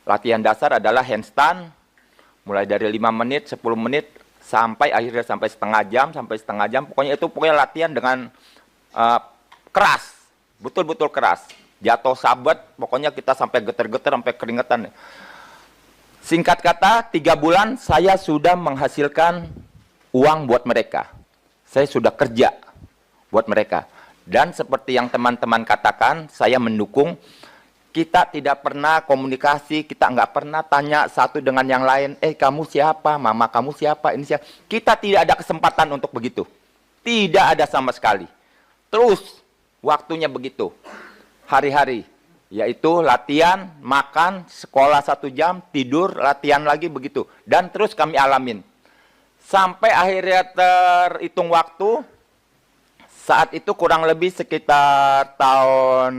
Latihan dasar adalah handstand, mulai dari 5 menit, 10 menit, sampai akhirnya sampai setengah jam. Pokoknya latihan dengan keras, betul-betul keras. Jatuh sabet, pokoknya kita sampai getar-getar, sampai keringetan. Singkat kata, 3 bulan saya sudah menghasilkan uang buat mereka. Saya sudah kerja buat mereka. Dan seperti yang teman-teman katakan, saya mendukung. Kita tidak pernah komunikasi, kita nggak pernah tanya satu dengan yang lain, kamu siapa, mama kamu siapa, ini siapa. Kita tidak ada kesempatan untuk begitu. Tidak ada sama sekali. Terus, waktunya begitu. Hari-hari. Yaitu latihan, makan, sekolah 1 jam, tidur, latihan lagi begitu. Dan terus kami alamin. Sampai akhirnya terhitung waktu, saat itu kurang lebih sekitar tahun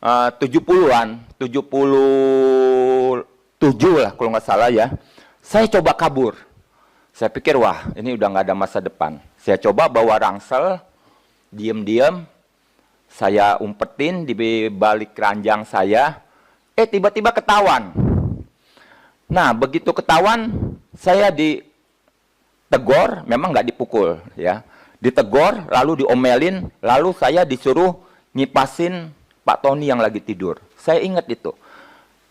70-an, 77 lah kalau nggak salah ya. Saya coba kabur. Saya pikir, wah ini udah nggak ada masa depan. Saya coba bawa rangsel, diem-diem, saya umpetin di balik keranjang saya. Tiba-tiba ketahuan. Nah, begitu ketahuan, saya ditegor, memang nggak dipukul ya. Ditegor, lalu diomelin, lalu saya disuruh ngipasin Pak Tony yang lagi tidur. Saya ingat itu.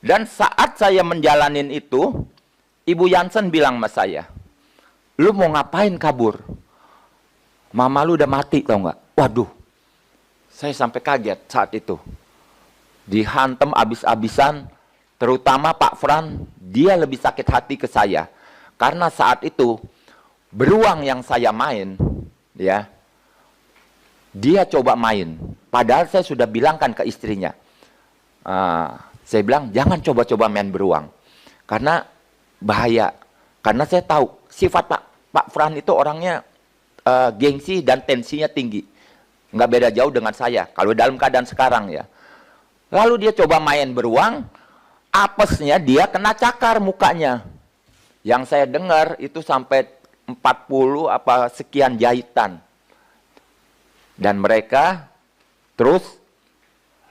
Dan saat saya menjalanin itu, Ibu Jansen bilang sama saya, lu mau ngapain kabur? Mama lu udah mati, tau nggak? Waduh, saya sampai kaget saat itu. Dihantam abis-abisan, terutama Pak Fran, dia lebih sakit hati ke saya. Karena saat itu, beruang yang saya main, ya, dia coba main. Padahal saya sudah bilangkan ke istrinya. Saya bilang, jangan coba-coba main beruang. Karena bahaya. Karena saya tahu, sifat Pak Fran itu orangnya gengsi dan tensinya tinggi. Nggak beda jauh dengan saya. Kalau dalam keadaan sekarang ya. Lalu dia coba main beruang, apesnya dia kena cakar mukanya. Yang saya dengar itu sampai 40 apa sekian jahitan. Dan mereka terus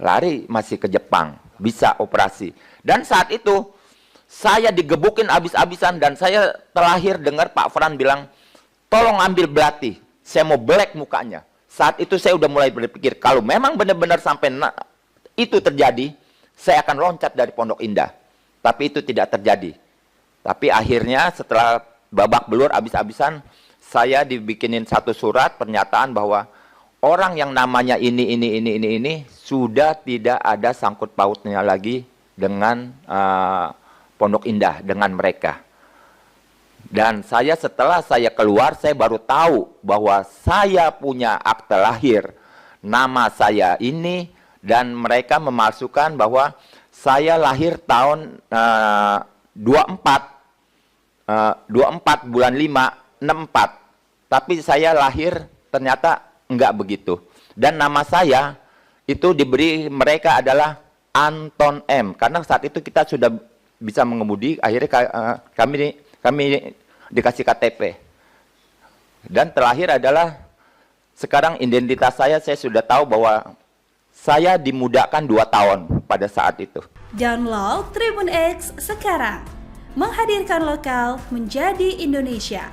lari masih ke Jepang, bisa operasi. Dan saat itu saya digebukin abis-abisan dan saya terakhir dengar Pak Fran bilang, tolong ambil belati, saya mau belek mukanya. Saat itu saya udah mulai berpikir, kalau memang benar-benar sampai itu terjadi, saya akan loncat dari Pondok Indah. Tapi itu tidak terjadi. Tapi akhirnya setelah babak belur abis-abisan, saya dibikinin satu surat pernyataan bahwa orang yang namanya ini sudah tidak ada sangkut pautnya lagi dengan Pondok Indah, dengan mereka. Dan setelah saya keluar, saya baru tahu bahwa saya punya akte lahir, nama saya ini, dan mereka memalsukan bahwa saya lahir tahun 24 bulan 5, 64. Tapi saya lahir ternyata enggak begitu. Dan nama saya itu diberi mereka adalah Anton M. Karena saat itu kita sudah bisa mengemudi, akhirnya kami dikasih KTP. Dan terakhir adalah sekarang identitas saya sudah tahu bahwa saya dimudahkan 2 tahun pada saat itu. Download Tribun X sekarang. Menghadirkan lokal menjadi Indonesia.